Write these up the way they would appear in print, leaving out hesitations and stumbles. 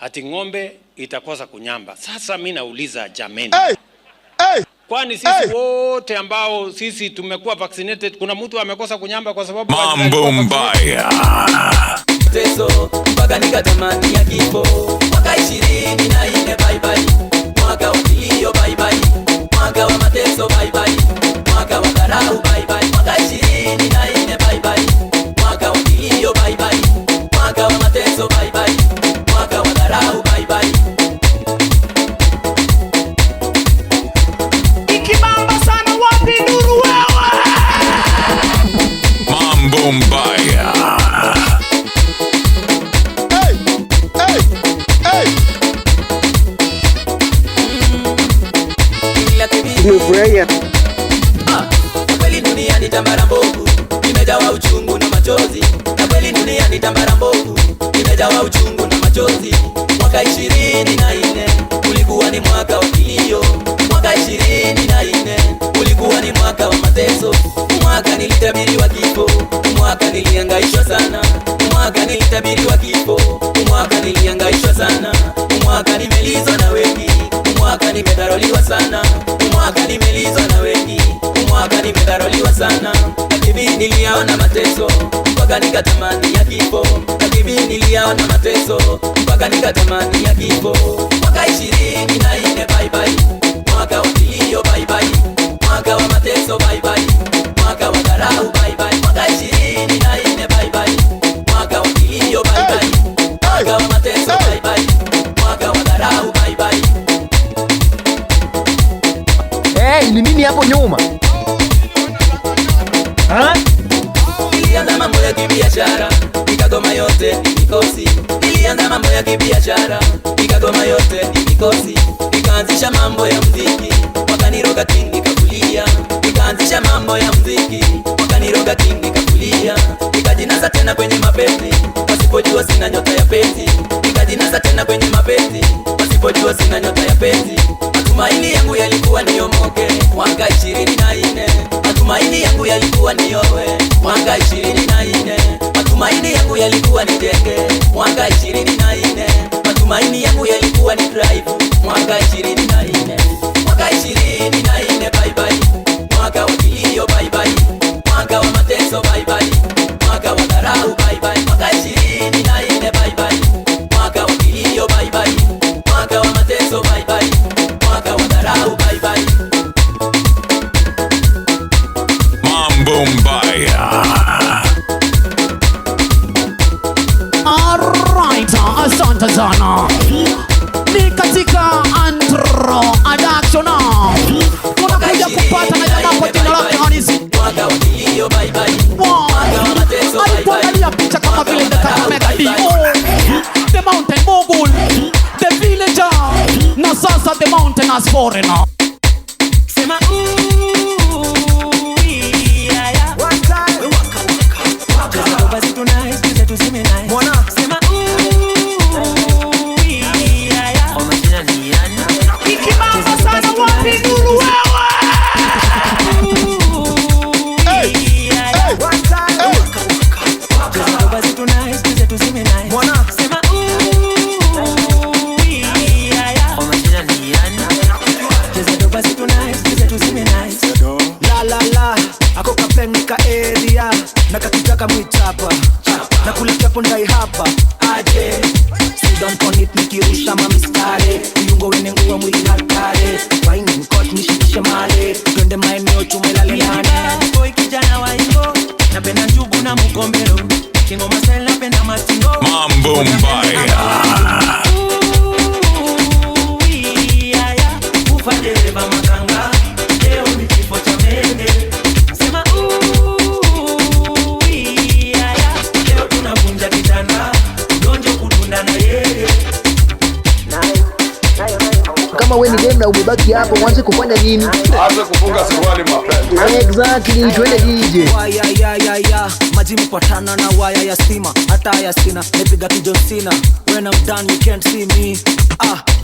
ati ng'ombe itakosa kunyamba. Sasa mimi nauliza jameni, kwani sisi wote ambao sisi tumekuwa vaccinated, kuna mtu amekosa kunyamba kwa sababu mambo mbaya? Teso mpaka nikatamani ya kifo. Mwaka 24 bye bye, mwaka wa kilio bye bye, mwaka wa mateso bye bye, mwaka wa dharau bye bye. Mwaka 24 bye bye, mwaka wa kilio bye bye, mwaka wa mateso bye bye, mwaka wa dharau bye bye. Ikibamba sana wapi nuru wewe? Mambo mbaya. Nimefurahia. Kweli dunia ni tambara mbovu, imejawa uchungu na machozi. Na kweli dunia ni tambara mbovu, imejawa uchungu na machozi. Mwaka 24 ulikuwa ni mwaka wa kilio. Mwaka 24 ulikuwa ni mwaka wa mateso. Mwaka nilitabiriwa kifo, mwaka nilihangaishwa sana. Mwaka nilitabiriwa kifo, mwaka nilihangaishwa sana. Mwaka nimelizwa na wengi, mwaka nimedharauliwa sana. Mwaka nimelizwa na wengi, mwaka nimedharauliwa sana. Lakini niliyaona mateso mpaka nikatamani ya kifo. Lakini niliyaona mateso mpaka nikatamani ya kifo. Mwaka 24 bye bye, mwaka wa kilio bye bye, mwaka wa mateso bye bye, mwaka wa dharau bye bye. Mwaka 24 bye bye, mwaka wa kilio bye bye, mwaka wa mateso bye bye, mwaka wa dharau bye bye. Ni nini hapo nyuma? Nilianza mambo ya kibiashara, nikagoma yote mikosi. Nilianza mambo ya kibiashara, nikagoma yote mikosi. Nikaanzisha mambo ya muziki, wakaniroga tingi kakulia. Nikaanzisha mambo ya muziki, wakaniroga tingi kakulia. Nikajinasa tena kwenye mapenzi, wasipojua sina nyota ya penzi. Nikajinasa tena kwenye mapenzi, wasipojua sina nyota ya penzi. Matumaini yangu yalikuwa niomoke mwaka 24. Matumaini yangu yalikuwa niowe mwaka 24. Matumaini yangu yalikuwa nijenge mwaka 24. Matumaini yangu yalikuwa ni drive mwaka 24. Mwaka 24 bye bye, mwaka wa kilio bye bye, mwaka wa mateso bye bye, mwaka wa dharau bye bye. Mwaka 24 bye bye, mwaka wa kilio bye bye, mwaka wa mateso bye bye, mwaka wa dharau bye bye. Mambo mbaya. Alright, asante sana. Ni katika Antro Addiction. Tunakuja kupata na jamaa kwa jina lake halisi. Mwaka wa kilio bye bye, mwaka wa mateso bye bye. Alipoangalia picha kama vile the Kakamega D.O, the mountain mogul, the villager, na sasa the mountain has foreigner. Sema yeah yeah. One time. Waka basi tonight, tuze tuseme nice. Mwana. Sema yeah yeah. Omachina ni yana. Ikibamba sana wapi nuru wewe? One time. Waka basi tonight, tuze tuseme nice. Mwana. Sema yeah yeah. Omachina ni yana. Tuze basi tonight, tuze tuseme nice. La la la, ako kapenika area, nakakitaka mwitapa, nakuletea ndai hapa, aje. Sit down on it nikirusha mamistare, viungo wene nguwa mwili hatare, waini mkot nishikishe male, twende maeneo chumelale nane. Boy kijana wa ingo, napenda njugu na mukombero, kingo masel napenda mastingo. Mambo mbaya. Ufadereva makanga, leo ni kifo cha mende. Sema leo tunavunja kitanda, donjo kudunda na yeye. Kama we ni dem na umebaki hapo, mwanze kufanya nini? Anza kufunga suruali mapema. Exactly, twende DJ. Waya ya ya ya, maji mpatana na waya ya stima, hata ya sina, nipiga kijon sina. When I'm done you can't see me.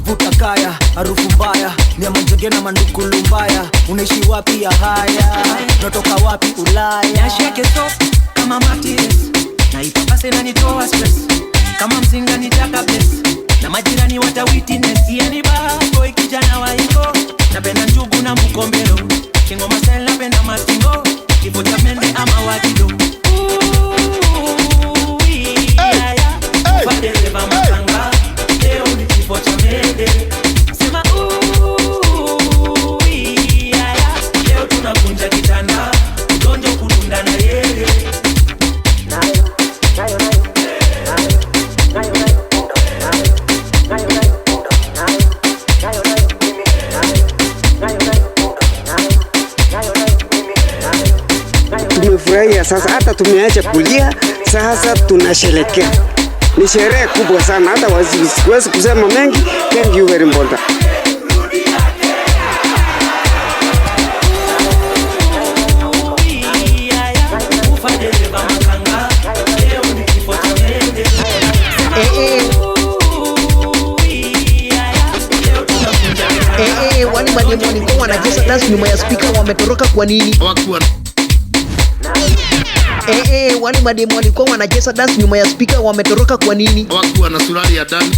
Vuta kaya, harufu mbaya, ni manjege na mandukulu mbaya. Unaishi wapi ya haya? Natoka wapi Ulaya? Yashike so kama matires, na ipapase na nitoa stress. Kama mzinga nitaka bless, na majirani wata witness. Yani bad boy kijana wa iko, napenda njugu na mkombero, kingoma style napenda mastingo, kifo cha mende ama wakido. Fadeleva makanga, leo ni kifo cha mende. Sema leo tunakunja kitanda, udonjo kudunda na yeye. Tumefurahia sasa, hata tumeacha kulia, sasa tunasherekea. Ni sherehe kubwa sana, hata siwezi kusema mengi. Thank you very much. Wani mademoni kwa wanacheza dance nyuma ya speaker wametoroka kwa nini? Wani mademoni kwa wanacheza dance nyuma ya speaker wametoroka kwa nini? Hawakuwa na surali ya ndani.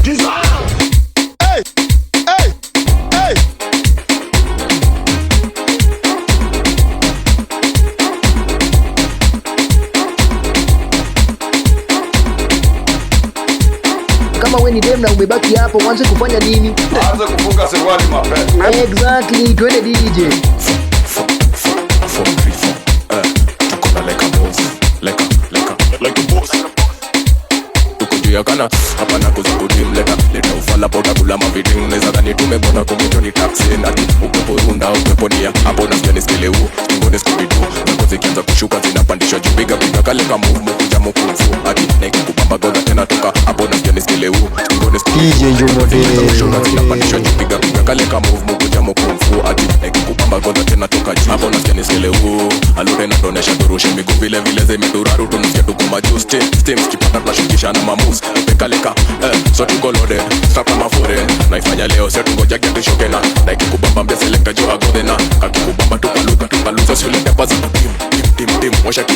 Kama we ni dem na umebaki hapo, wanze kufanya nini? Anza kufunga suruali mapema. Exactly, twende DJ. Like a boss. Tukujuyakana hapa na kuzakudim leta ufala poda kula mavidim. Unaweza dhani tumebona kumito ni taxi nati upepo runda upepo nia hapo na sikia skele huu ngone skubidu na kozi kianza kushuka zinapandishwa juu piga kale kama move kuja mkufu hadi nikikupamba goza tena toka hapo na sikia skele huu ngone skubidu DJ Jumode kushuka zinapandishwa juu piga kale kama move kuja mkufu hadi nikikupamba goza tena toka juu hapo na sikia skele huu alure na donesha turushe miguu vile vile zimeduraru tunasikia tukuma juu steam skipata tunashikisha na mamus pekaleka so tuko loaded strap kama fore naifanya leo sio tungoja kitu shokena na ikikubamba mbia selector jo agodena kakikubamba tupaluka sio pepa za tim washa ki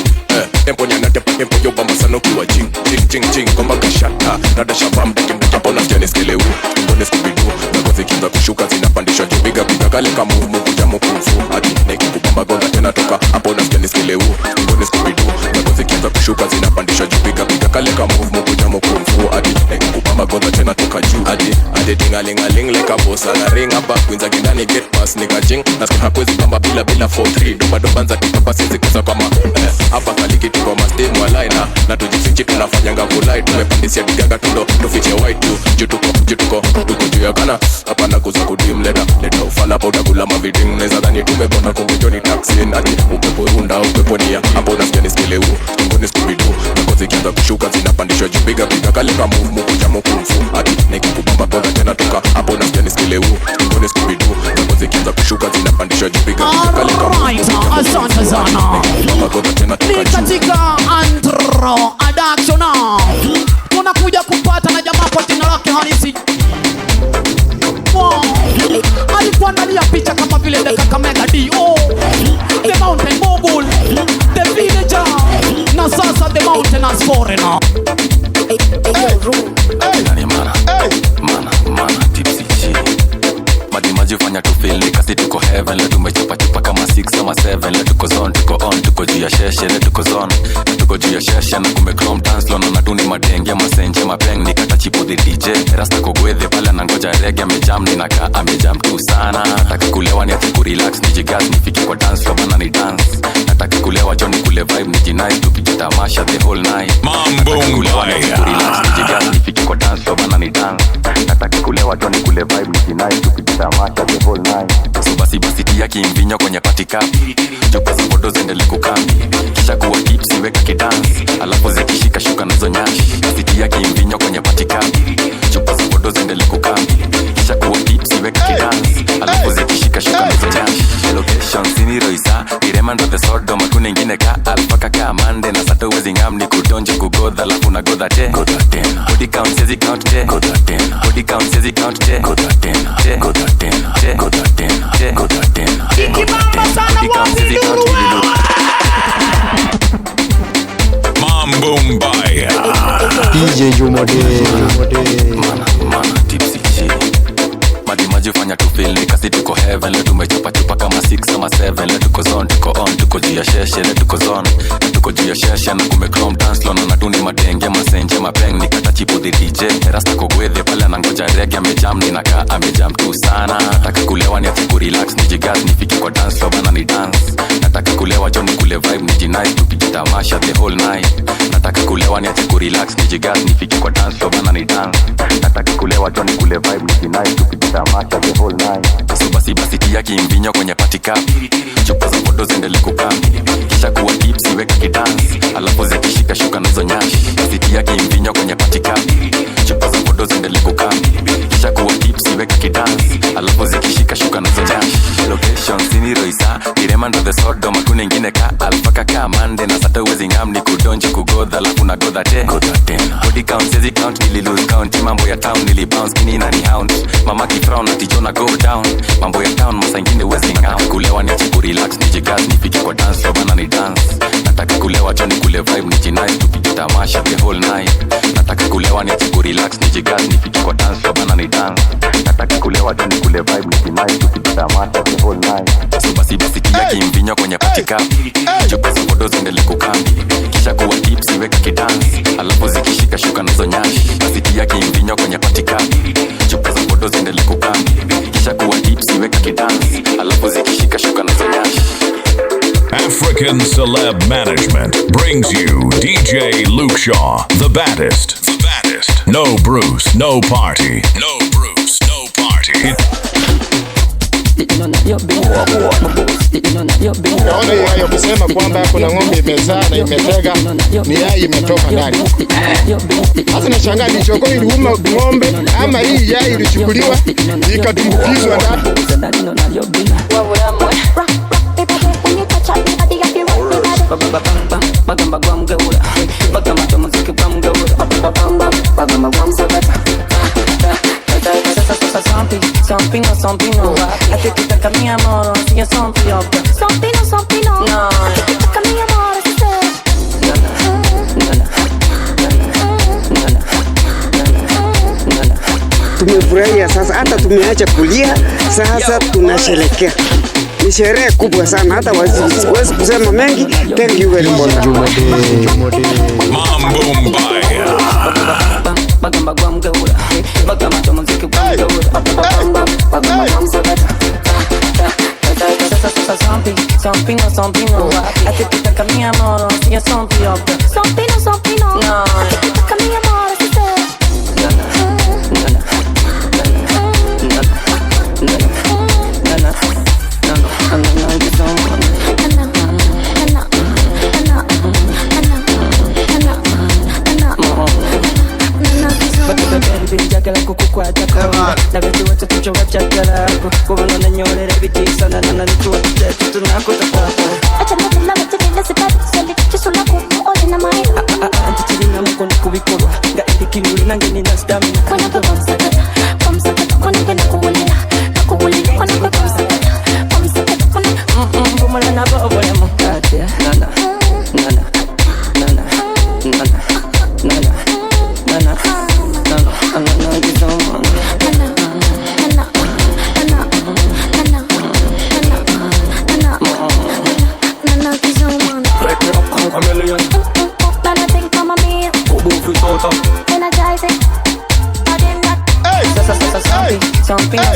tempo nyana tempo yo bamba sana ukiwa ching komba kashata nada shabam hapo na jani skele huu ngone skubidu na kozi kianza kushuka zinapandishwa juu piga kale kama move kuja mkufu hadi na ikikubamba goza tena toka hapo na jani skele huu ngone skubidu na kozi kianza kushuka zinapandishwa juu piga kale kama move kuja mkufu hadi na ikikubamba goza tena toka juu hadi tingalingaling like a boss na ring up kwinza kindani get pass nika ching na sikia hakwezi bamba bila 43 doba nza kipapa sisi kusa kama hapa kaliki tuko mastem walaina na tujifichi tunafanyanga kulai tumepandisia digaga tundo tufiche white juu tuko juu ya kana hapa na kuza kudim leta ufala poda kula maviding. Unaweza dhani tumebona kumito ni taxi nati upepo runda upepo nia hapo na sikia skele huu ngone skubidu na kozi kianza kushuka zinapandishwa juu piga kale kama move kuja mkufu hadi nikikubamba goza tena toka hapo na sikia skele huu ngone skubidu na kozi kianza kushuka zinapandishwa juu piga kale kama asante sana. Ni katika Antro Addiction. Tunakuja kupata na jamaa kwa jina lake halisi. Alikuandalia picha kama vile the Kakamega D.O, the Mountain Mogul, the Villager, na sasa the Mountainous Foreigner. Mana tipsy G maji fanya tu feel like kasi tuko heaven. Leo tumechapa chupa kama 6 ama 7. Leo tuko zone, tuko on, tuko juu ya sheshe. Leo tuko zone, tuko juu ya sheshe. Na kume chrome dance lono na tuni madenge masenje mapeng nikata chipo the DJ rasta kogwethe pale na ngoja reggae amejam ninakaa amejam tu sana. Nataka kulewa ni ati ku relax nijigas nifike kwa dance floor bana ni dance. Nataka kulewa Johnny kule vibe nijinai tupige tamasha the whole night. Mambo mbaya ku relax nijigas nifike kwa dance floor bana ni dance. Nataka kulewa Johnny kule vibe nijinai tupige tamasha the whole night. So basi tia kimvinyo kwenye party cup. Chupa za bodo zendele kukambi. Kisha kuwa tipsy weka kidansi. Alafu zikishika shuka nazo nyashi. Tia kimvinyo kwenye party cup. Chupa za bodo zendele kukambi. Kisha kuwa tipsy weka kidansi. Alafu zikishika shuka nazo nyashi. Location sini roisa. Iremando the sodo matune ingine ka alpaka ka mande. Na sato wezi ngam ni kudonje kugodha. Alafu na godha te godha tena. Body count sezi count te godha tena. Body count sezi count te godha tena. Godha tena. Godha tena. Godha tena. Ikibamba sana wapi duru. Mambo mbaya DJ Jumode Mana ya sheshe le tuko zone tuko juu ya sheshe na kumechrome dance floor na tuni madenge masenje mapeng nikata chipo the DJ rasta kogwethe pale anangoja reggae amejam ninakaa amejam tu sana nataka kulewa niache ku relax nijigas nifike kwa dance floor bana ni dance nataka kulewa John kule vibe nijinai tupige tamasha the whole night nataka kulewa niache ku relax nijigas nifike kwa dance floor bana ni dance nataka kulewa John kule vibe nijinai tupige tamasha the whole night so basi tia kimvinyo kwenye party cup chupa za photos endele kukambi kisha kuwa tips weka kidance alafu zikishika shuka nazo nyashi basi tia kimvinyo kwenye party cup chupa za photos endele kukambi kisha kuwa tips weka kidance alafu zikishika shuka nazo nyashi location sini Roisa Kiremando the Sodom hakuna ingine ka alfaka ka mande na sata uwezi ngamni kudonje kugodha alafu na godha tena body count sezi count nili lose count mambo ya town nili bounce kini na ni hound mama kifrown na tijona go down mambo ya town masa ingine uwezi ngam kulewa niache ku relax nijigas nifike kwa dance floor bana ni dance nataka kulewa John kule vibe nijinai tupige tamasha the whole night nataka kulewa niache ku relax nijigas nifike kwa dance floor bana ni dance nataka kulewa John kule vibe nijinai tupige tamasha the whole night so basi tia kimvinyo kwenye party cup chupa za photos endele kukambi kisha kuwa tips weka kidance alafu zikishika shuka nazo nyashi basi tia kimvinyo kwenye party cup chupa za photos endele kukambi kisha kuwa tips weka kidance alafu zikishika shuka nazo nyashi. African Celeb Management brings you DJ Luke Shaw, the baddest. The baddest. No Bruce, no party. No Bruce, no party. Naona hiyo kusema kwamba kuna ng'ombe imezaa na imetega ni yai imetoka ndani. Sasa nashangaa ni choko iliuma ng'ombe ama hii yai ilichukuliwa ikatumbukizwa ndani. Sompino, ati kitaka mi amor, siya sompino. Sompino, no, ati kitaka mi amor, Tumefurahia sasa, hata tumeacha kulia, sasa tunasherekea. Ni sherehe kubwa sana, hata wasiwezi kusema mengi. Thank you very much. Mambo mbaya. Bagamba gwa mgeula, bagamba to muziki gwa mgeula. Sompino, ati kitaka mi amor, siya sompino. Sompino, no, ati kitaka mi amor,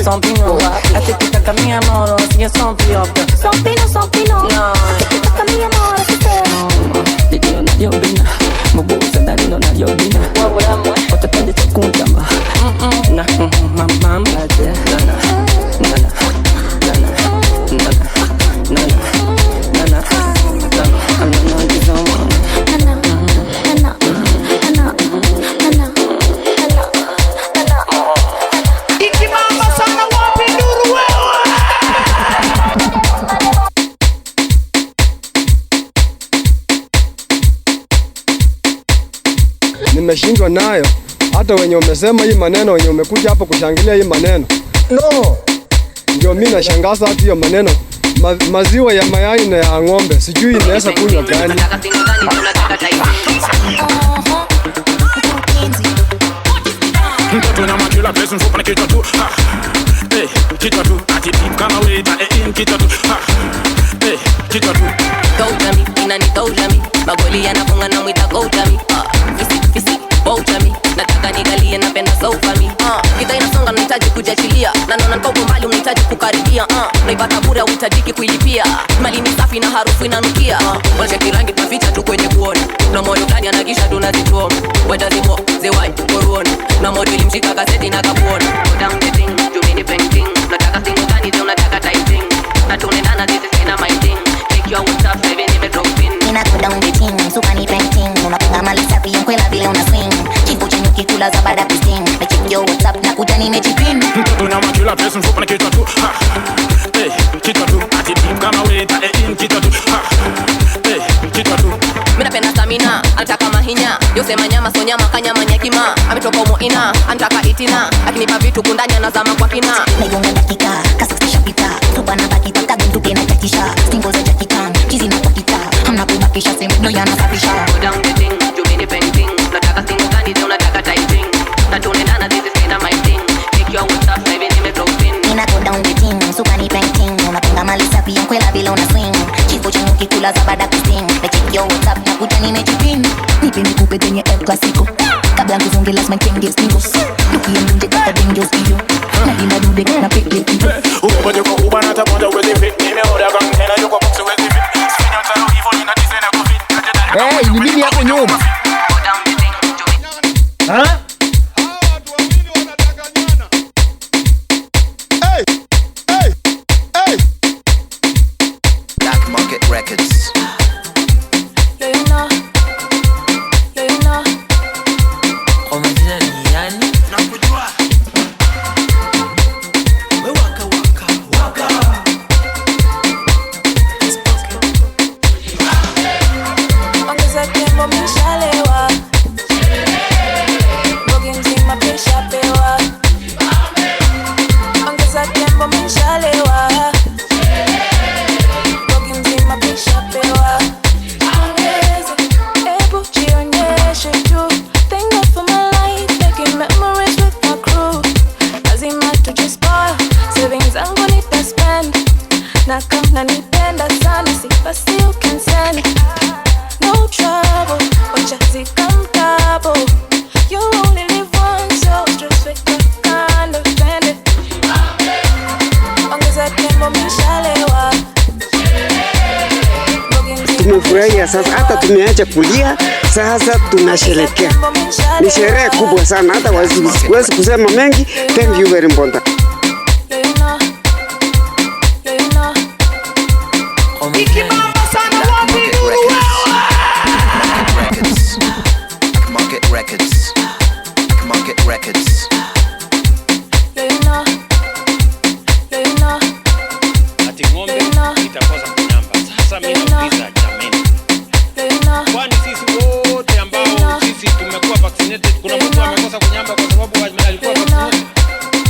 Sompino, ati kitaka mi amor, siya sompino. Sompino, no, ati kitaka mi amor, siya nadio bina, mubuza ndani no nadio bina. Otapende chakundama, na mama mate, nana. Nimeshindwa nayo, hata wenye umesema hii maneno, wenye umekuja hapo kushangilia hii maneno. No. Ndio mimi nashangaza hata hiyo maneno. Maziwa ya mayai na ya ng'ombe, sijui inaweza kunywa gani. Mtoto nyama kila place mfupa na kichwa tu. Hey, kichwa tu. Ati deep kama waiter in kichwa tu. Hey, kichwa tu. Goutami, inanitoutami. Magoli yanafunga na mwita goutami. Fisi, boutami. Nataka nigalie napenda soufami. Kita inasonga nahitaji kujachilia. Na naona niko mbali unahitaji kukaribia. Naipata bure unahitaji kuilipia. Mali ni safi na harufu inanukia. Wanacheki rangi tunaficha tu kwenye kuona. Na moyo gani anagisha tunazituoma. Wenda zimo zewai koruona. Na moyo ilimshika kaseti na kapuona. Go down the thing, jumini painting. Nataka singo gani zio nataka typing. Na tunaendana this is my thing. Take your WhatsApp, baby nime drop in. Nina go down the thing, super ni painting. Unapanga mali safi yonkwela vile una swing. Kiko chenye kikula za bada pisting. Na check your WhatsApp na kuja nimejipin. Mtoto nyama kila place mfupa na kichwa tu. Hey, kichwa tu. Ati deep kama waiter in kichwa tu. Hey, kichwa tu. Mina penda stamina, anataka mahinya. Yosema nyama so nyama kanyama nyakima. Ametoka umoina, anataka itina. Akinipa vitu kundani anazama kwa kina. Naigonga dakika, kasasisha pita. Tupa na bakita, kagunduke na chatisha. Stingo za jakitan, chizi na pakita. Hamna kubakisha, semu yanasafisha. Go down the thing, jumini painting. Nataka singo gani zio nataka typing. Na tunaendana this is my thing. Take your WhatsApp, baby nime drop in. Nina go down the thing, super ni painting. Unapanga mali safi yonkwela vile una swing. Kiko chenye kikula za bada pisting. Na check your WhatsApp na kuja nimejipin. Nipe nikupe tenye El Clasico. Kabla nkuzunge lazima nkenge stingo. Nukia mdunje kata dengue studio. Na ina dude na peke kido. Uwe kwa uba na taponja uwezi fit. Nimeoda kama tena yuko box uwezi fit. Spinyo tano hivyo nina design ya kufit. Hey, ni nini hapo nyuma? Ha? Black Market Records. Tumefurahia sasa, hata tumeacha kulia, sasa tunasherekea. Ni sherehe kubwa sana, hata wasiwezi kusema mengi. Thank you very much. Ati ng'ombe itakosa kunyamba. Sasa mimi nauliza jameni. Kwani sisi wote ambao sisi tumekuwa vaccinated, kuna mtu amekosa kunyamba kwa sababu alikuwa vaccinated?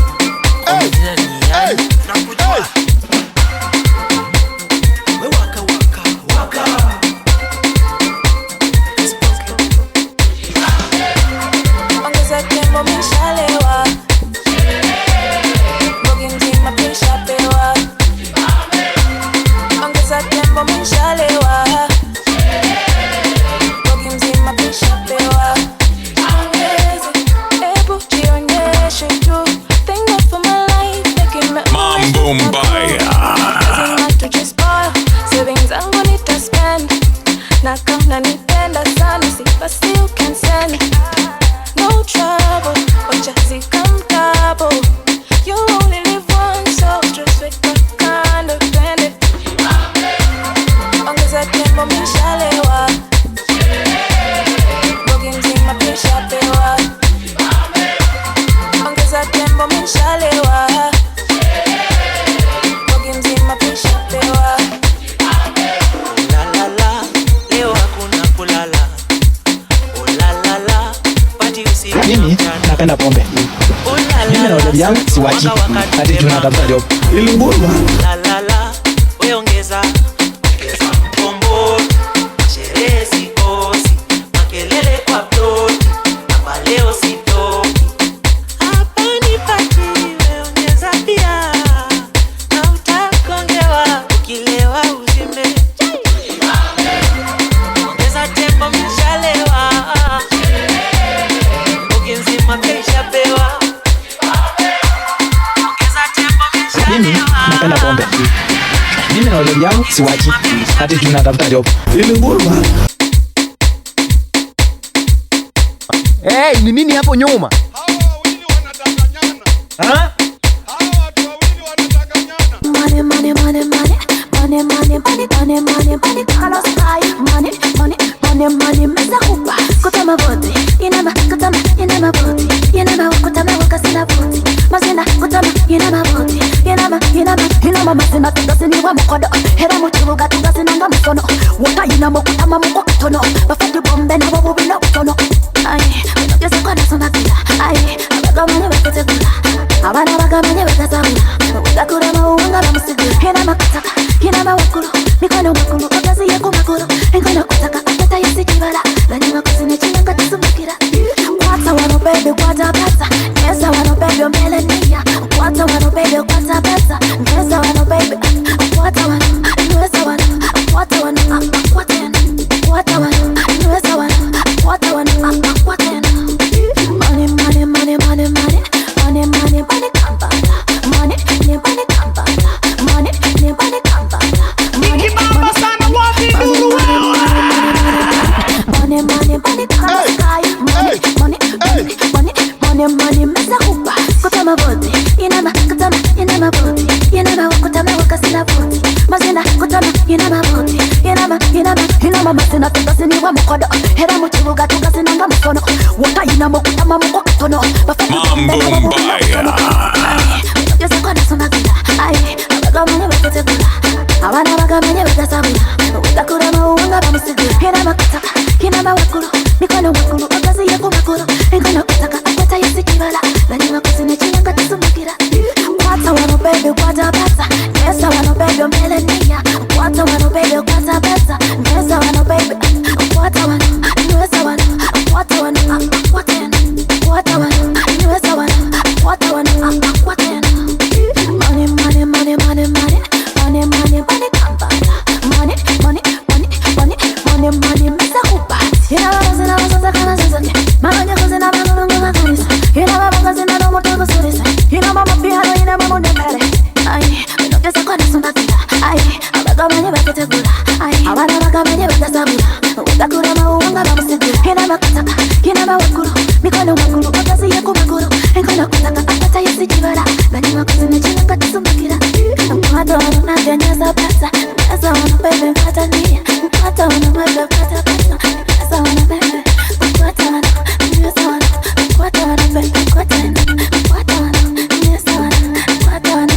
Mimi napenda pombe. Mimi na wale yangu siwachi. Hadi tunatafuta job. Ilingurwa. La la la, weongeza kombo, sherehe sikosi, makelele kwa ploti, hapa leo sitoki. Mimi napenda pombe. Mimi na wale yangu siwachi. Hadi tunatafuta job. Ili nguruma. Hey, ni nini hapo nyuma? Ha? Money, money, money, money. Money, money, money, money, money, money, color sky. Money, money, money, money, mesa kupa. Kutama boti, inama, kutama, inama boti. Inama, kutama, wakasina boti. Masina, kutama, inama boti. Inama, masina, tugasini wa mkodo. Hera muchiruga, tugasina nga msono. Wata inama, kutama, mko katono. Bafati bombe na wabu wina utono. Aye, unogeza kwa nasonga kila. Aye, abagamane wakete kula. Abana bagamane wakasabula. Wakakura mauanga la musigu. Inama kutaka, inama wakulu. Mikono makulu, okazi yako makulu. Engona kutaka, atata yasi kibala. Lani wakusine chinanga tisumukira. Wata wano baby, wata pesa. Nesa wano baby, melania. Wata wano baby, wata pesa. Nesa wano baby, wata wano. Nesa wano, wata wano, wata wano. Wata wano, nesa wano, wata wano, wata wano. Money, money, money, money, money. Money, money, money, kampala. Money, money, money, kampala. Money, money, money, kampala. Money, mama sana wapi duru. Money, money, money, kampala. Money, money, money, money, money, mesa kupa. Kutama boti, inama, kutama, inama boti. Inama, kutama, wakasina boti. Masina, kutama, inama boti. Inama, masina, tugasini wa mkodo. Hera muchiruga, tugasina nga msono. Wata inama, kutama, mko katono. Mambo mbaya. Yesa kwa nasonga kila. Aye, abagamane wakete kula. Abana bagamane wakasabula. Wakakura mauanga la musigu. Inama kutaka, inama wakulu. Mikono makulu, okazi yako makulu. Engona kutaka, atata yasi kibala. Lani wakusine chinanga tisumukira. Wata wano baby, wata pesa. Nesa wano baby, melania. Wata wano baby, wata pesa. Nesa wano baby, wata wano. Nesa wano, wata wano, wata wano. Wata wano, nesa wano, wata wano, wata wano. Money, money, money, money, money. Money, money, money, kampala. Money, money, money, money, money, money, mesa kupa. Inama, zina, kana zizake. Maganya kuzina, manunga kanisa. Inama, magazina, no moto kusurisa. Inama, mapihalo, inama, munde mbele. Aye, minogeza kwa nasonga kila. Aye, abagamanye bakete kula. Aye, abana bagamanye bakasabula. Wakakura mauanga la musigu. Inama kutaka, inama wakulu. Mikono makulu, okazi yako makulu. Engona kutaka, atata yasi kibala. Lani wakusine chinanga tisumukira. Mwata wano naganyaza pesa. Nasa wano bebe mkatania. Mwata wano bebe mkata pesa. Nasa wano bebe. Mwata wano, nasa wano. Mwata wano bebe mkata wano. Mwata wano, nasa wano. Mwata wano,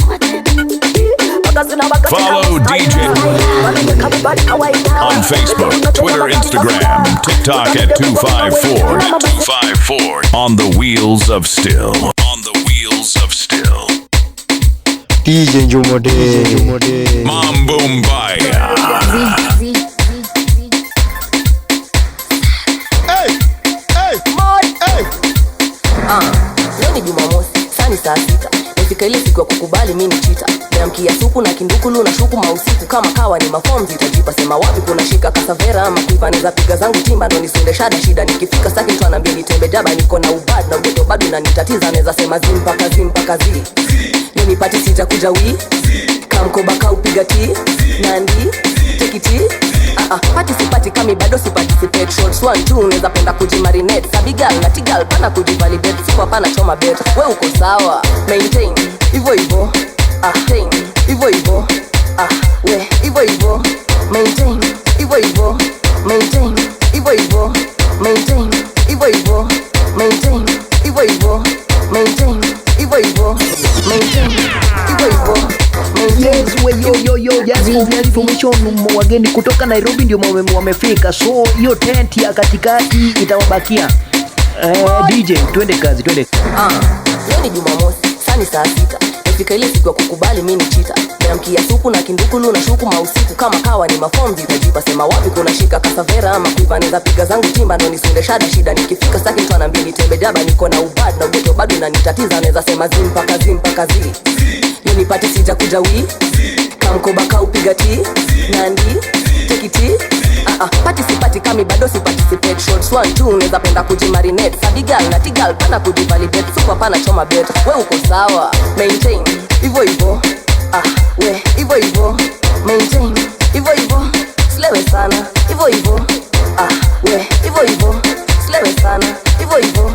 mwata wano. Follow DJ on Facebook, Twitter, Instagram, TikTok at 254 on the wheels of still. On the wheels of still. DJ Jumode. Mambo mbaya. Leo ni Jumamosi, sani saa 6. Nifika ile siku ya kukubali mimi chita. Niamkia supu na kindukulu na shuku mausiku kama kawa ni maform zitajipa sema wapi kuna shika kasavera ama kuipaneza piga zangu timba ndo nisinde shida nikifika saki mtu anambia nitembe jaba niko na ubad na ugeto bado unanitatiza naweza sema mpaka zi. Leo nipati sitakuja kamkoba kaupiga ti nandi tekiti participate kami bado si participate shots 1 2 unaweza penda kujimarinate sabigal na tigal pana kujivalidate sipo hapana choma bet wewe uko sawa maintain hivyo maintain hivyo maintain hivyo maintain hivyo maintain hivyo information wageni kutoka Nairobi ndio wamefika, so hiyo tent ya katikati itawabakia. DJ twende kazi. Leo ni Jumamosi, sani saa 6. Nifika ile siku ya kukubali mimi ni chita. Niamkia supu na kindukulu na shuku mausiku kama kawa ni maform zitajipa sema wapi kuna shika kasavera ama kuipaneza piga zangu timba ndo nisinde shida nikifika saki mtu anambia nitembe jaba niko na ubad na ugeto bado unanitatiza naweza sema mpaka zi. Leo nipati sitakuja kamkoba kaupiga ti nandi tekiti Participate kami bado si participate. Shots 1 2 unaweza penda kujimarinate. Fadigal na tigal pana kujivalidate. Super pana choma bet. We uko sawa. Maintain. Ivo ivo. We ivo ivo. Maintain. Ivo ivo. Slewe sana. Ivo ivo. We ivo ivo. Slewe sana. Ivo ivo.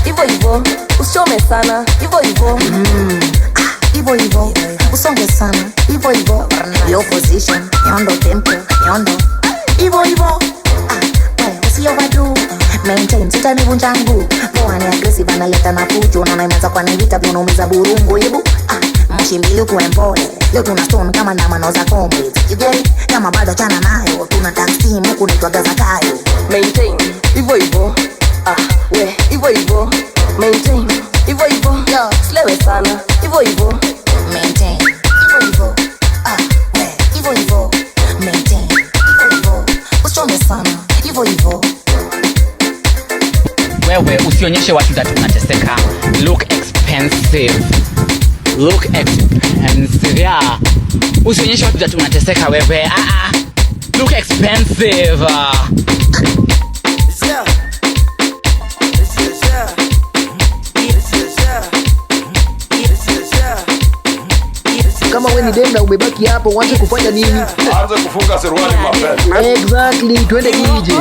Ivo ivo. Usichome sana. Ivo ivo. Ivo ivo. Usonge sana. Ivo ivo. Low position. Yondo tempo. Yondo. Ivo ivo. Usi overdo. Maintain. Sitani vunjangu. Moa ni aggressive analeta na fujo. Na naimaza kwa nivita vionaumiza burungu. Ibu. Mshimbili ukuwe mpole. Leo tuna stone kama ndamano za comrades. You get it? Kama bado chana nayo. Tuna tax team huku naitwaga Zakayo. Maintain. Ivo ivo. We ivo ivo. Maintain. Ivo ivo. Slewe sana. Ivo ivo. Maintain. Ivo ivo. We ivo ivo. Maintain. Ivo ivo. Usichome sana. Ivo ivo. Wewe usionyeshe watu that unateseka. Look expensive. Look expensive. Yeah. Usionyeshe watu that unateseka wewe. Look expensive. Kama wewe ni dem na umebaki hapo, uanze kufanya nini? Anza kufunga suruali mapema. Exactly, twende DJ.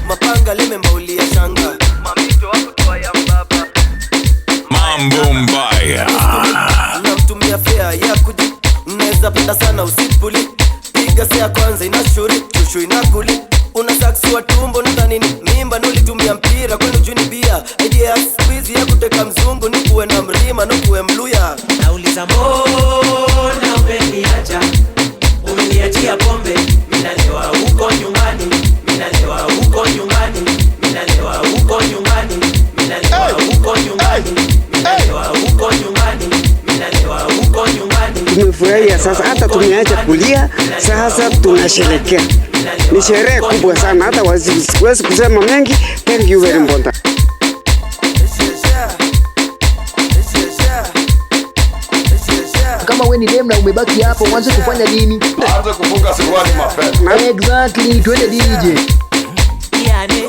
Mapanga leme mbaulia shanga. Mamito wako toa ya mbaba. Mambo mbaya. Namtumia fea ya kuji. Mneza penda sana usipuli. Piga sea kwanza inashuri. Chushu inakuli. Una saksi wa tumbo nuthanini. Mimba nulitumia mpira kwenu juni bia. Idea ya squeeze ya kuteka mzungu. Nikuwe na mrima nukuwe mluya. Nauliza mbona umeniacha. Umeniachia pombe. Minalewa huko nyumbani. Minalewa huko nyumbani. Minalewa huko nyumbani. Minalewa huko nyumbani. Minalewa huko nyumbani. Minalewa huko nyumbani. Tumefurahia sasa, hata tumeacha kulia, sasa tunasherehekea. Ni sherehe kubwa sana, hata siwezi kusema mengi. Thank you very much. Kama wewe ni dem na umebaki hapo, uanze kufanya nini? Anza kufunga suruali mapema. Exactly, twende DJ. Yani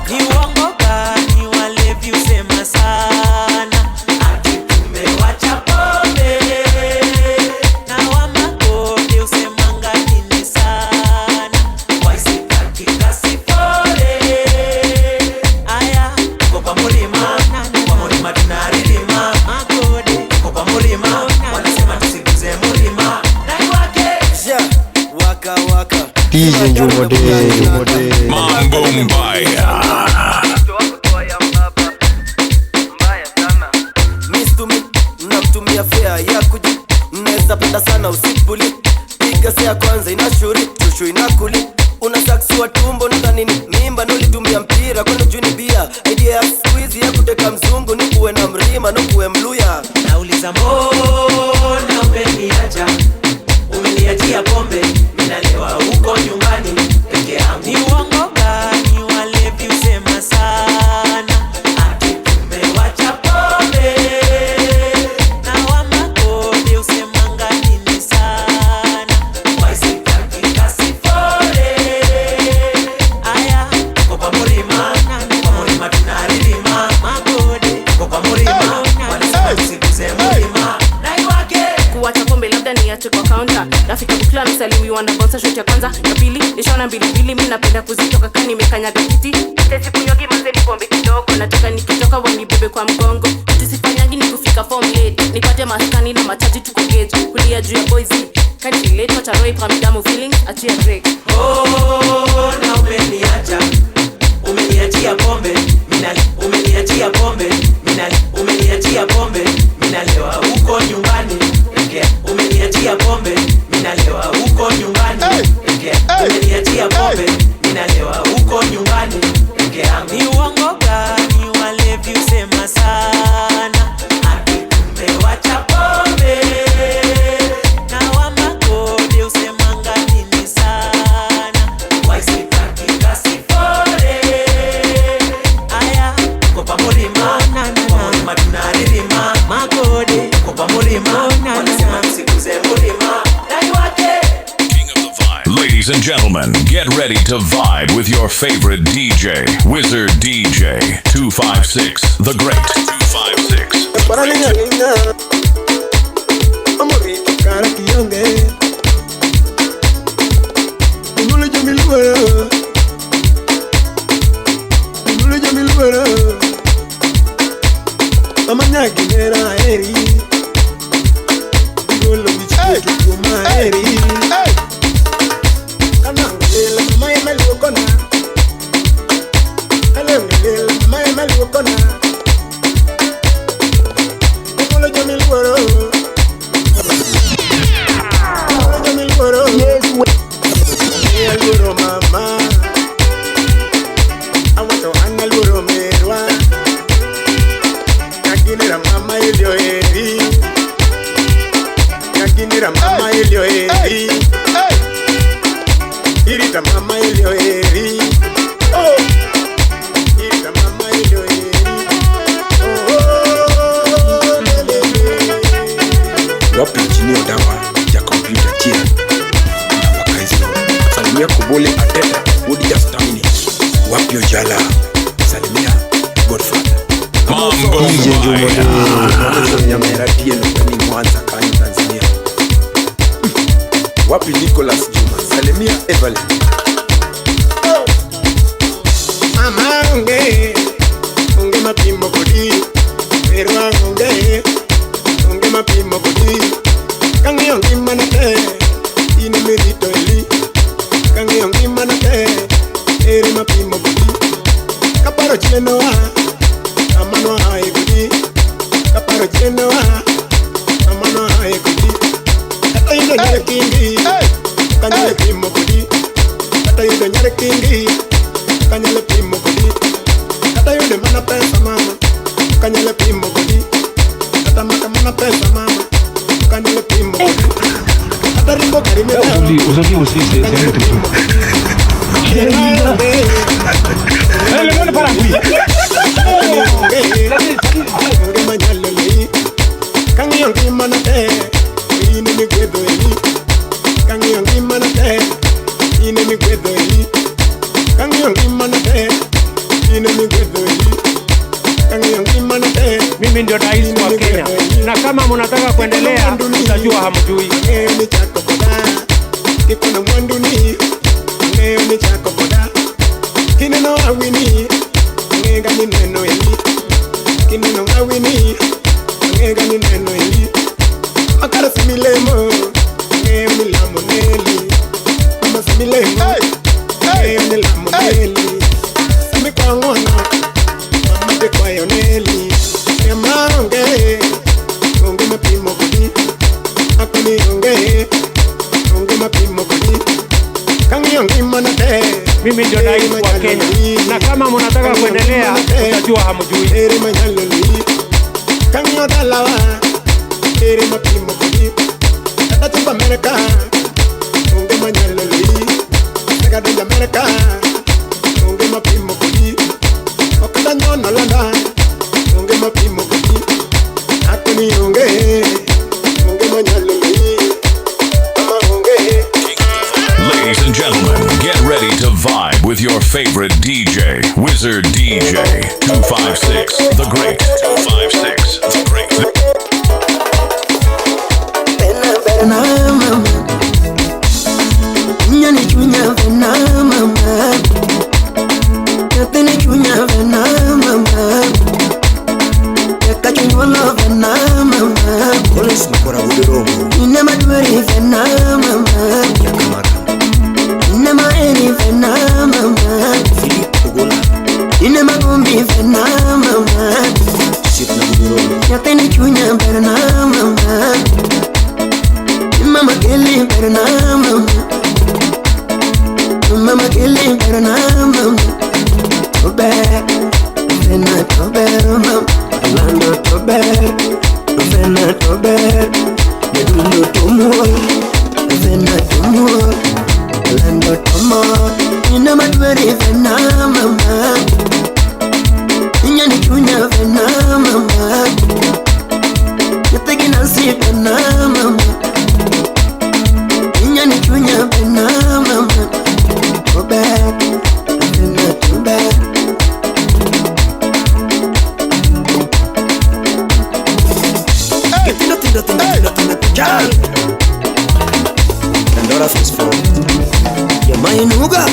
ni uongo gani walevi usema sana. Ati tumewacha pombe. Na wamakode usemanga nini sana. Waisitaki kasi pole. Aya, kwa mulima. Kwa mulima tunarilima. Makode, kwa mulima. Wanasema tusiguze mulima. Nani wake? Waka waka. DJ Njumode. Mambo mbaya. Namtumia fea ya kuji. Mneza penda sana usipuli. Piga sea kwanza inashuri. Chushu inakuli. Una saksi wa tumbo nuthanini. Mimba nulitumia mpira kwenu juni bia. Idea ya squeeze ya kuteka mzungu. Nikuwe na mrima nukuwe mluya. Nauliza mbona umeniacha. Umeniachia pombe. Minalewa huko nyumbani peke yangu. Ni uongo gani walevi usema sana. Ati tumewacha pombe. Na wamakode usemanga nini sana. Waisitaki kasi pole. Aya, kwa mulima. Kwa mulima tunarilima. Makode, kwa mulima. Wanasema tusiguze mulima. Nani wake? Kuwacha pombe labda niache kwa counter. Nafika bukla msaliwi wana bounce shot ya kwanza. Ya pili, nishona mbili. Mimi napenda kuzitoka kani nimekanyaga kiti. Sisi kunywa manze ni pombe kidogo. Nataka nikitoka wanibebe kwa mgongo. Tusifanyangi ni kufika form late. Nipate maskani na machaji tuko gauge. Kulia juu ya boys. Kani late wacha roi pramidamo feeling. Achia break. Na umeniacha. Umeniachia pombe. Umeniachia pombe. Umeniachia pombe. Minalewa huko nyumbani. Umeniachia pombe. Minalewa huko nyumbani. Umeniachia pombe. Minalewa huko nyumbani. Ladies and gentlemen, get ready to vibe with your favorite DJ, Wizard DJ 256, the Great 256. Mimi ndio rais wa Kenya, na kama mnataka kuendelea mtajua hamjui. Kipona mwanduni leo ni chako boda kineno awini ngega ni neno hili kineno awini ngega ni neno hili makara similemo ngega ni lamoneli mama similemo ngega ni lamoneli sami kwa ngona mama de kwa yoneli ema onge onge mapimo kudi akuni onge mapimo kudi kangi ongi manate. Mimi ndio rais wa Kenya, na kama mnataka kuendelea mtajua hamjui. Eri manyaloli kangi odalawa eri mapimo kudi kata tumba Amerika onge manyaloli kata tumba Amerika onge mapimo kudi okada nyono landa onge mapimo kudi akuni onge manyaloli. Ladies and gentlemen, get ready to vibe with your favorite DJ, Wizard DJ 256, the Great 256, the Great. Mama Jal Pandora Fist Flow Ya mainuga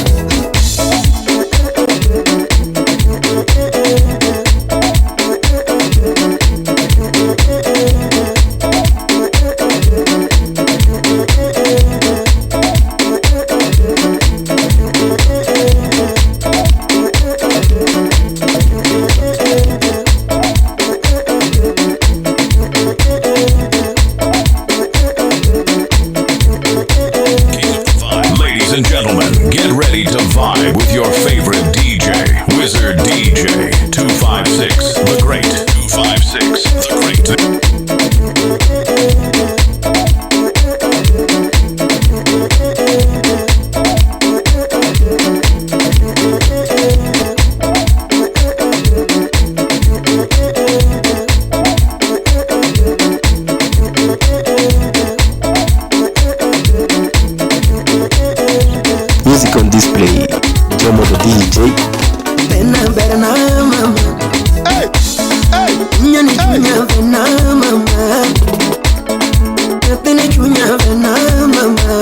On display, Jomo the DJ. Bena bena mama, hey, hey, nyani chunya bena mama, nyatene chunya bena mama,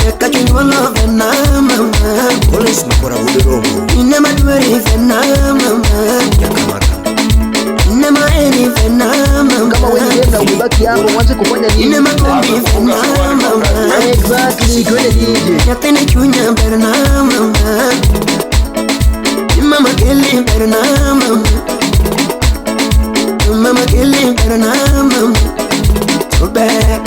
yakachunya bena mama. Police makora budomo. Ina madwari bena mama, yakamaka. Ina maeni bena mama. Kama wewe ndio ubaki hapo uanze kufanya nini? Ina madwari bena mama. Exactly, twende DJ. Nyatene chunya bena mama. Mama killing better now, mama. Mama killing better now, mama. So bad,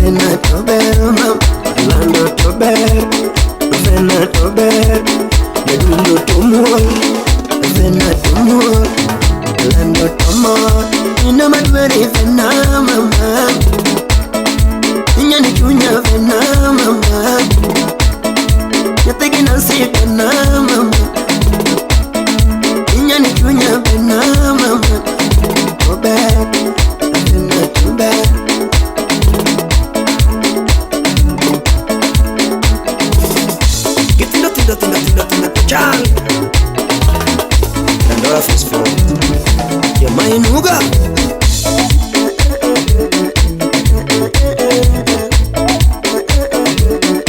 then not so bad, mama. Land not so bad, then not so bad. You do not too much, then not too much. Land not too much. You know my very then now, mama. You need to know then now, mama. You're taking a seat now, mama. Nyani chunya bena mama, too bad, not too bad. Get to the child. Pandora Fist Flow. Ya mainuga.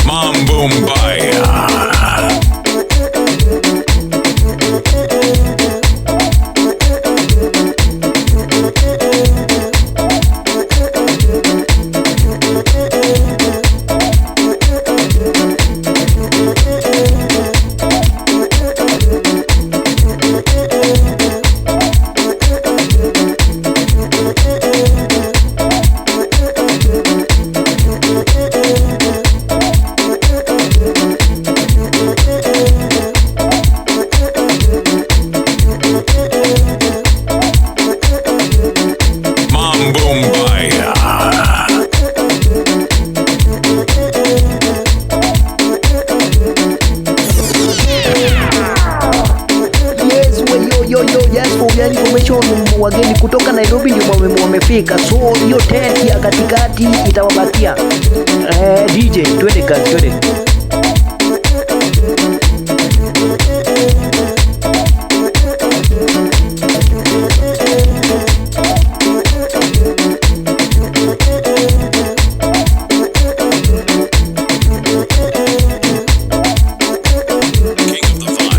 Mambo Mbaya. Wageni kutoka Nairobi ndio wamefika, so hiyo tent ya katikati itawabakia. DJ twende kazi, twende.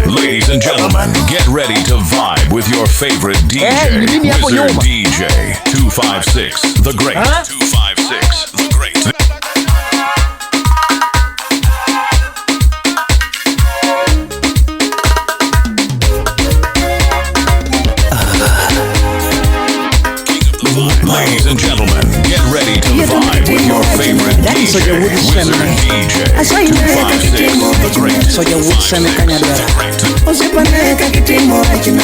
Ladies and gentlemen, get ready to vibe with your favorite DJ, Wizard DJ 256, the Great. 256, the Great. Ladies and gentlemen, get ready to vibe with your favorite DJ, Wizard DJ 256, the Great. Usipaneka kitimo achina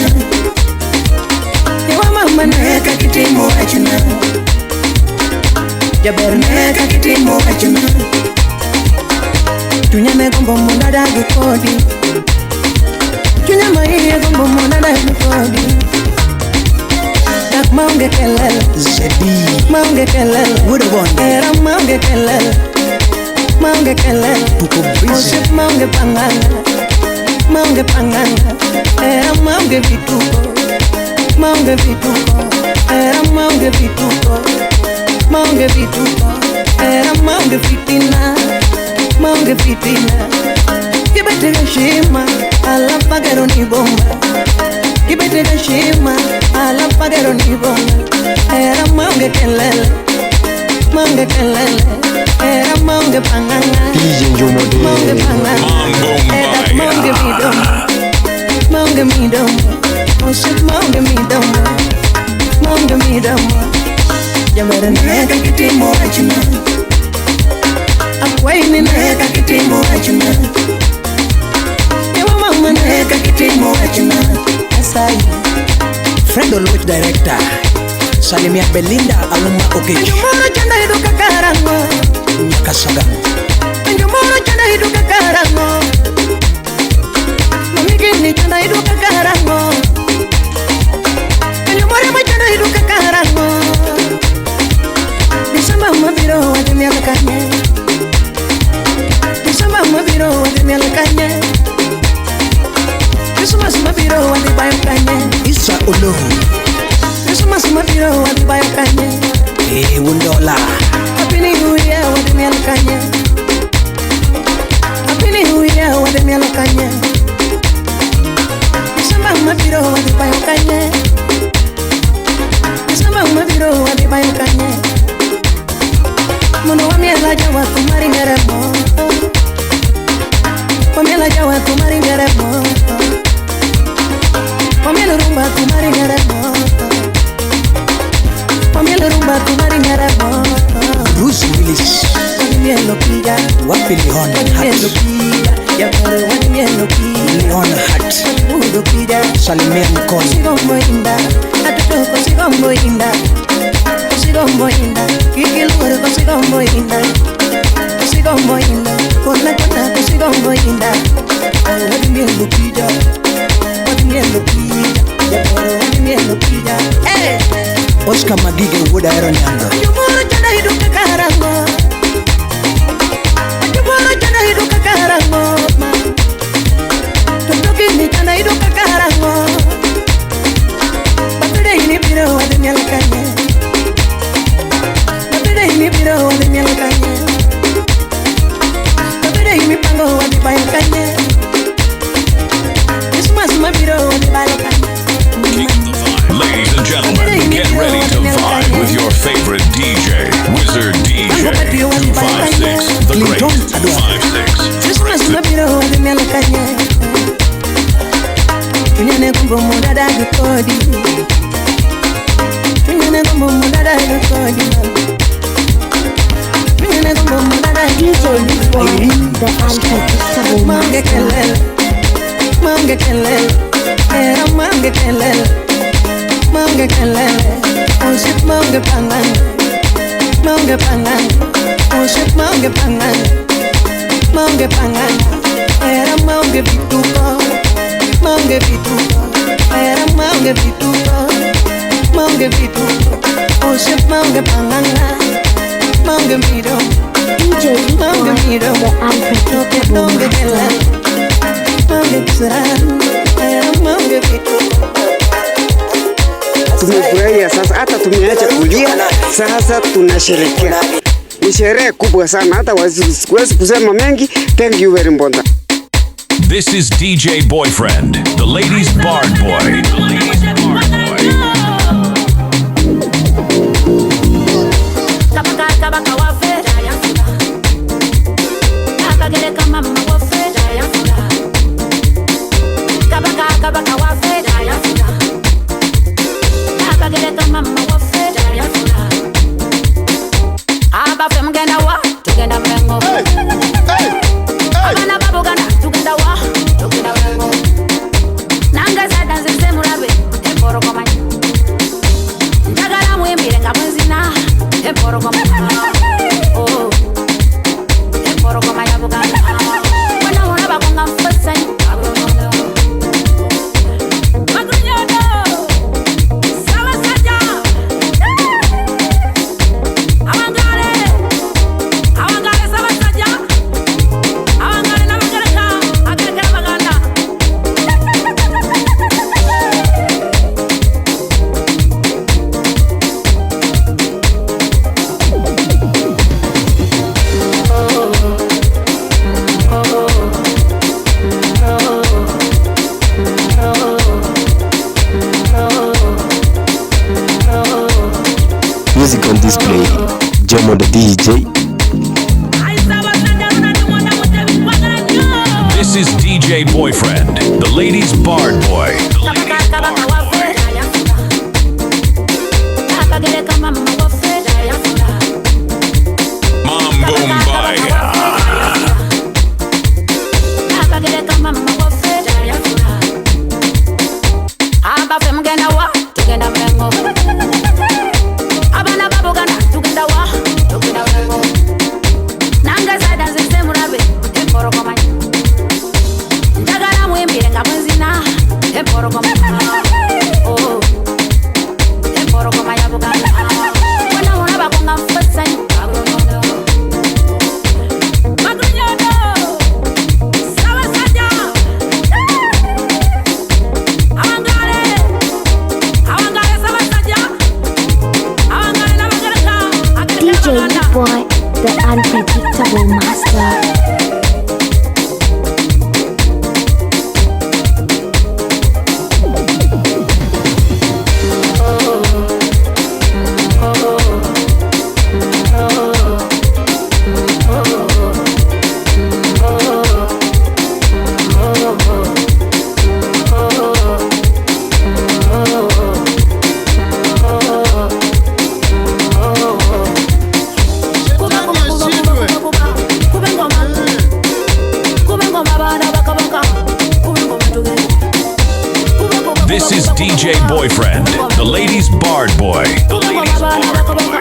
Ewa mama neka kitimo achina Jaber neka kitimo achina Tunyame gombo monada gukodi Tunyama iye gombo monada gukodi Dak maunge kelele Zedi Maunge kelele Woodabond Era maunge kelele Maunge kelele Puko busy Osip maunge panganga Maunge panganga, era maunge vituko, era maunge vituko, maunge vituko, era maunge fitina, maunge fitina. Kibete heshima, alapagero ni bomba. Kibete heshima, alapagero ni bomba. Era maunge kelele, maunge kelele. Era maunge panganga, maunge panganga. Era maunge midomo, maunge midomo. Oh shit, maunge midomo, maunge midomo. Jamara nega kitimo achina, akwaini nega kitimo achina. Yawa mama nega kitimo achina. Asai, Fredo Lodge Director, Salimia Belinda Aluma Ogechi. Njumoro chanda iduka karango, Nyakasaga. Njumoro chanda iduka karango, Mamigini chanda iduka karango. Njumoro chanda iduka karango. Nisamba mabiro wade mialakanye, Nisamba mabiro wade mialakanye, Nisamba mabiro wade bayakanye. Isa Olohu, Nisamba mabiro wade bayakanye. Undola. Happy New Year wade mialakanye, Happy New Year wade mialakanye. Nisamba mabiro wade bayakanye, Nisamba mabiro wade bayakanye. Mono wamiela jawa kumari ngeremo, wamiela jawa kumari ngeremo, wamiela rumba kumari ngeremo, wamiela rumba kumari ngeremo. Bruce Willis, wamielo pija, wapi Leon Hart, yabaro wamielo pija, Leon Hart, udo pija, Salimia Mkono, sigombo inda, atutoko sigombo inda. Sigombo inda, kikilure ko sigombo inda, sigombo inda, kona ko sigombo inda. Wadi mielo pija, wadi mielo pija. Hey, Oscar Magige woda ero nyando. Jumoro chana hiduka karango, jumoro chana hiduka karango. Tutoki ni chana hiduka karango. Bapede ini biro wadi mielo kanye. Mi biro wadi mialakanye, Kabede mi pango wadi bayakanye. Christmas my biro wadi bayakanye. Ladies and gentlemen, get ready to vibe with your favorite DJ, Wizard DJ 256, the Great 256. Christmas my biro wadi mialakanye. Tunyane kumbo mudada gukodi, tunyane kumbo mudada gukodi. Mange kelele, mange kelele, era mange kelele, mange kelele. Oh shit, mange panganga, mange panganga. Oh shit, mange panganga, mange panganga. Era mange vituko, mange vituko. Era mange vituko, mange vituko. Oh shit, mange panganga. Mange miro, DJ mange miro, mange kela, mange kusran, mange vitu. Tumefurahia sasa, hata tumeacha kulia, sasa tunasherehekea. Ni sherehe kubwa sana, hata siwezi kusema mengi. Thank you very much. This is DJ Boyfriend, the ladies' bard boy. The ladies' bard boy. Kabaka wafe dayafula, akagereka mama wafe dayafula. Kabaka wafe dayafula, akagereka mama wafe dayafula. Abafe mgenda wa tugenda mrengo, abana babugana tugenda wa tugenda mrengo. Nanga sada nzeze murabe temporo komanya, njagala mwimbire nga mwezina. Temporo como oh, temporo como ya bugana. Wana wana bagonga mfasa ni agono. Magunyodo, sawa saja. Awangale sawa saja. Awangale na magaraka, agaraka baganda. on display. Jomo the DJ. This is DJ Boyfriend, the ladies' bard boy. Mambo Mbaya. Boy, the unpredictable master. This is DJ Boyfriend, the ladies' bard boy. The ladies' bard boy.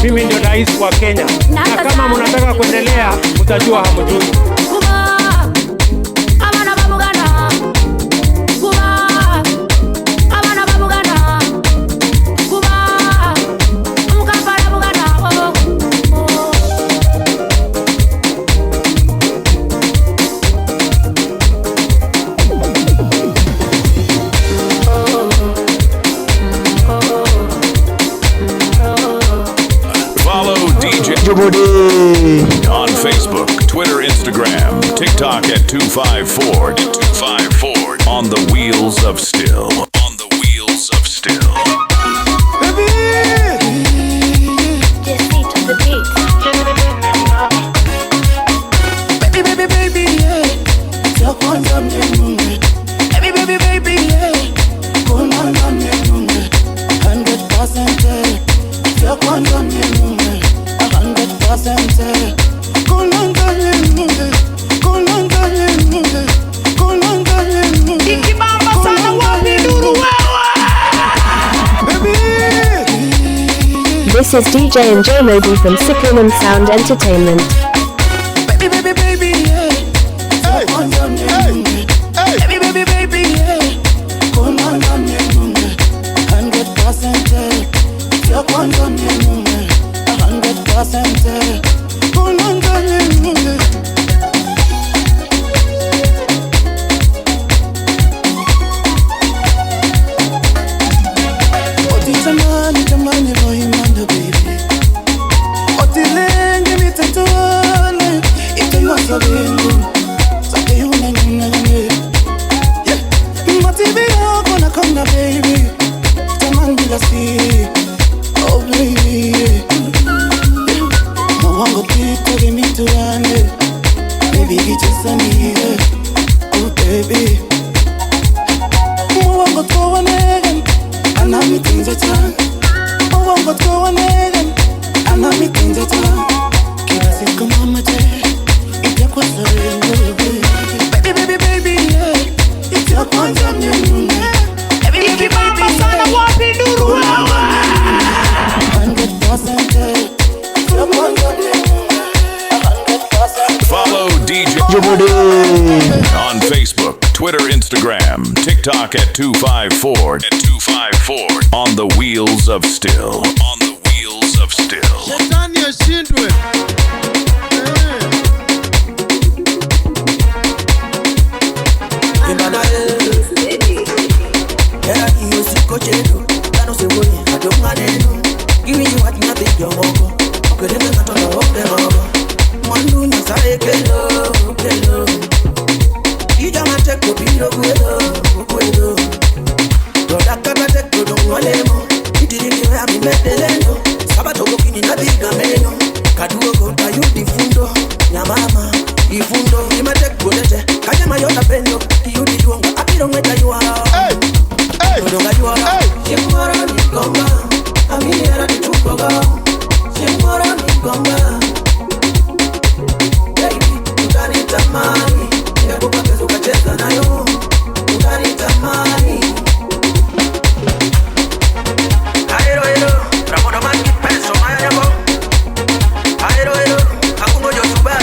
Mimi ndio rais wa Kenya. Na kama mnataka kuendelea, mtajua hamjui. On Facebook, Twitter, Instagram, TikTok at 254 on the wheels of still. On the wheels of still. This is DJ and J Moby from Sycamore Sound Entertainment. On Facebook, Twitter, Instagram, TikTok at 254 on the wheels of still. On the wheels of still. Todakakate kudongolemo itirike ami medeleno sabato gokini na diga meno kaduogo tayudi fundo nyamama ifundo imate kodete kanyama yota pendo yudi duonga apiro ngeta yua Odonga yuara Yemora migomba Amira nitukoga Yemora migomba Baby, utanitamani Ningekupa pesa ukacheza nayo Utanitamani Aero ero Ramono mangi peso maya nyambo Aero ero Hakungo josuba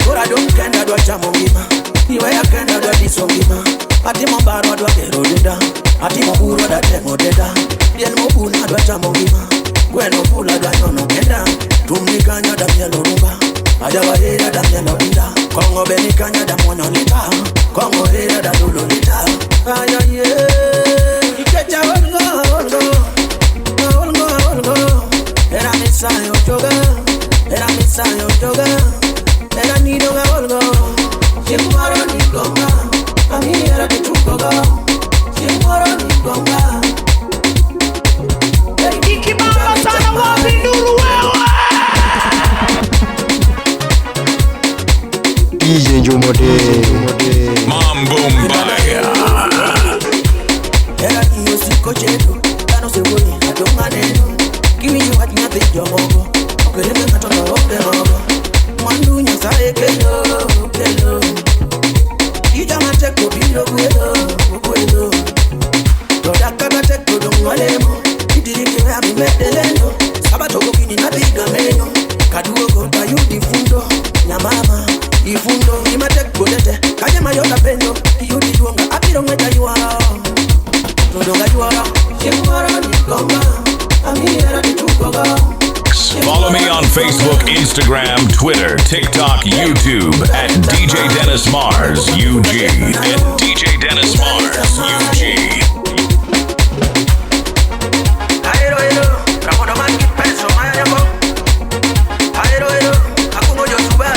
Kura kenda dwa chamo ngima Iwe ya kenda dwa diso ngima Ati mbaro dwa kero denda Ati mburo da tengo denda Bien mbuna dwa chamo ngima Gweno pula dwa nyono kenda Tumnikanya da mielo rumba Ajawa hera da mielo inda Kongo benikanya da monyo lita Kongo hera da lulu lita Aya ye Ikecha olgo Era misayo choga Era misayo choga Era nidoga olgo Yemwara nigonga Amira kitukoga Yemwara nigonga Ikibamba sana wapi nuru wewe DJ Jomode Mambo Mbaya Era niyo siko cheto Kano se woni adonga neno Kimi yu hati nyate jomogo Okereme katono oke mogo Mwandu nyasaye kelo Kelo Ija mateko bilo kwelo Todaka mateko dongolemo Idirike ami medeleno Sabato gokini na biga meno Kaduogo tayudi fundo Nyamama ifundo imateko dete Kanyama yota pendo Yudi duonga apiro ngeta yuara Todonga yuara Yemwara nigonga Amira nitukoga Follow me on Facebook, Instagram, Twitter, TikTok, YouTube at DJ Dennis Mars UG. At DJ Dennis Mars UG. Aero ero, Ramono mangi peso maya nyambo Aero ero, hakungo josuba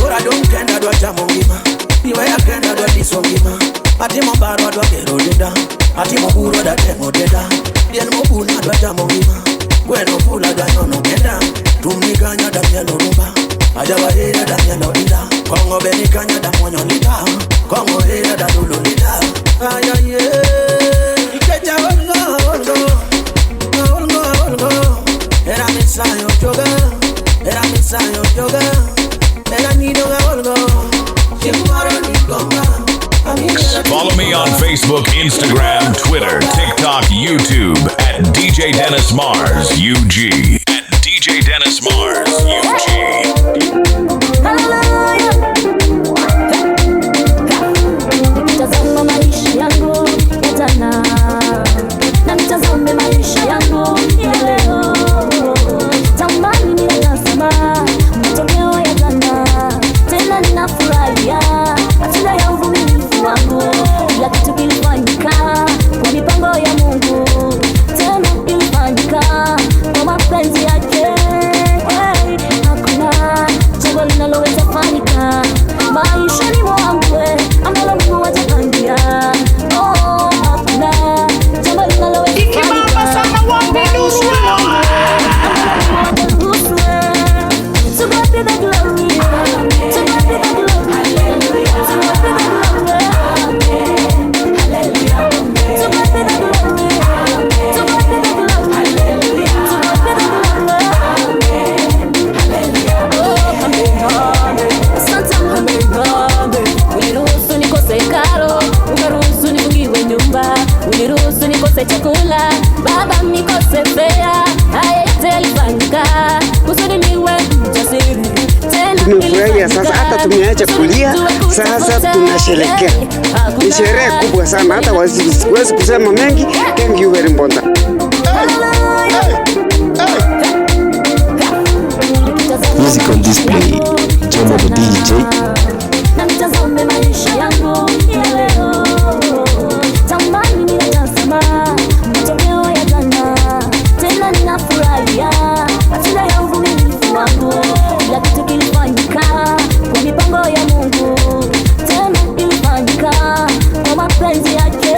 Kura kenda dwa chamo ngima Iwe ya kenda dwa diso ngima Ati mbaro dwa kero denda Ati mburo da tengo denda Bien mbuna dwa chamo ngima Gweno pula dwa nyono kenda Tumnikanya da mielo rumba Ajawa hera da mielo inda Kongo benikanya da monyo lita Kongo hera da lulu lita Aya ye Ikecha olgo Era misayo choga Era misayo choga Era nidoga olgo Yemwara nigonga Follow me on Facebook, Instagram, Twitter, TikTok, YouTube at DJ Dennis Mars UG. At DJ Dennis Mars UG. Nikitazama maisha yangu ya jana na nitazame maisha yangu ya leo, tamani ninasema matokeo ya jana, tena ninafurahia matunda ya uvumilivu wangu. Kila kitu kilifanyika kwa mipango ya Mungu, tena ilifanyika kwa mapenzi yake. Hakuna jambo linaloweza fanyika maishani mwangu ambalo Mungu hajapangia. Hakuna jambo linaloweza fanyika to God be the glory, to God be the glory, to God be the glory, hallelujah, to God be the glory, to God be the glory, to God be the glory, hallelujah. Oh, amen, asante amen. Uniruhusu nikose karo, ukaruhusu nifungiwe nyumba, uniruhusu nikose chakula, Baba nikose fea, haya yote yalifanyika kusudi niwe mjasiri. Tumefurahia sasa, hata tumeacha kulia, sasa tunasherekea. Ni sherehe kubwa sana, hata wasiwezi kusema mengi. Thank you very much. Music on display, Jomo the DJ. Na nitazame maisha yangu ya leo, tamani ninasema matokeo ya jana, tena ninafurahia matunda ya uvumilivu wangu. Kila kitu kilifanyika kwa mipango ya Mungu, tena ilifanyika kwa mapenzi yake.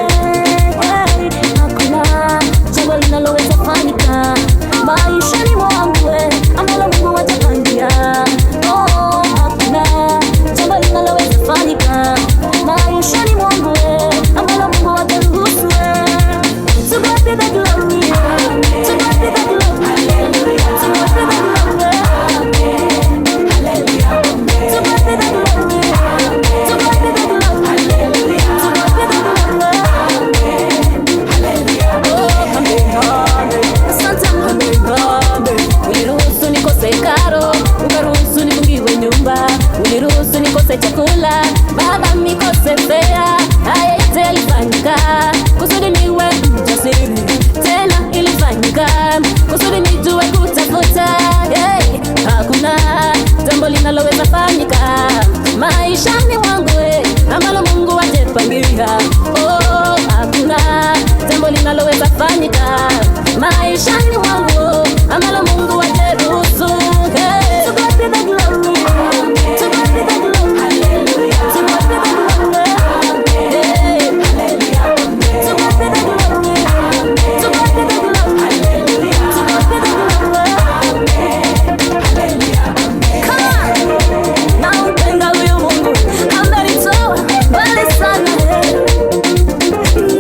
maishani mwangu ambalo Mungu ajepangia. Oh, hakuna jambo linaloweza fanyika maishani mwangu ambalo Mungu ajeruhusu. To God be the glory, to God be the glory, hallelujah. To God be the glory, hallelujah. To God be the glory, to God be the glory, hallelujah. To God be the glory, hallelujah. Come on, nampenda huyu Mungu amenitoa mbali sana.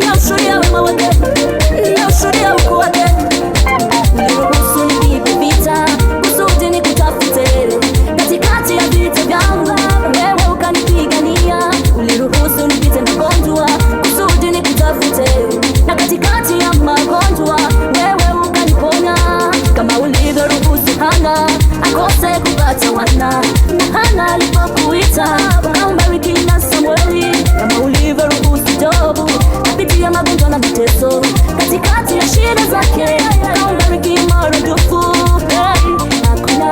Namshuhudia wema wake, namshuhudia ukuu wake. Niruhusu nipige vita kusudi nikutafute katikati ya vita vyangu, wewe ukanipigania. Uliruhusu nipite magonjwa kusudi nikutafute, na katikati ya magonjwa wewe ukaniponya. Kama ulivyoruhusu Hana akose kupata wana, na Hana alipokuita ukambariki na Samueli. Kama ulivyoruhusu Jobu apitia magonjwa na mateso, katikati ya shida zake ukambariki maradufu. Hakuna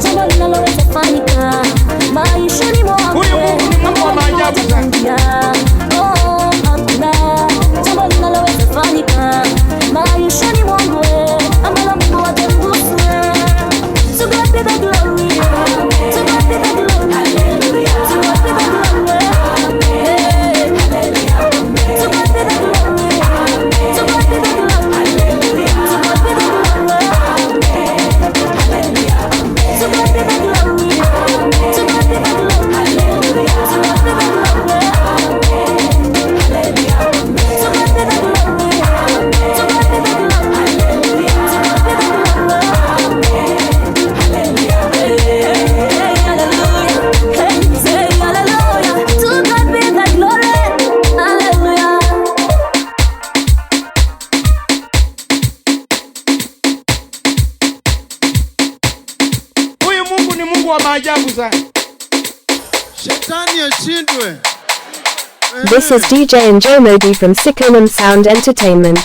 jambo linaloweza fanyika maishani mwangu. Huyu Mungu ni Mungu wa maajabu sana. Oh, hakuna jambo linaloweza fanyika maishani mwangu ambalo Mungu ajaruhusu. To God be the glory, to God be the glory, hallelujah. To God be the glory, hallelujah. To God be the glory, to God be the glory, hallelujah. To God be the glory, hallelujah. To God be the glory, to God be the glory, hallelujah. To God be the glory, hallelujah. To God be the glory, to God be the glory, hallelujah. To God be the glory, Huyu Mungu ni Mungu wa maajabu sana. Shetani ashindwe. This is DJ Njomodi from Sikkim Sound Entertainment.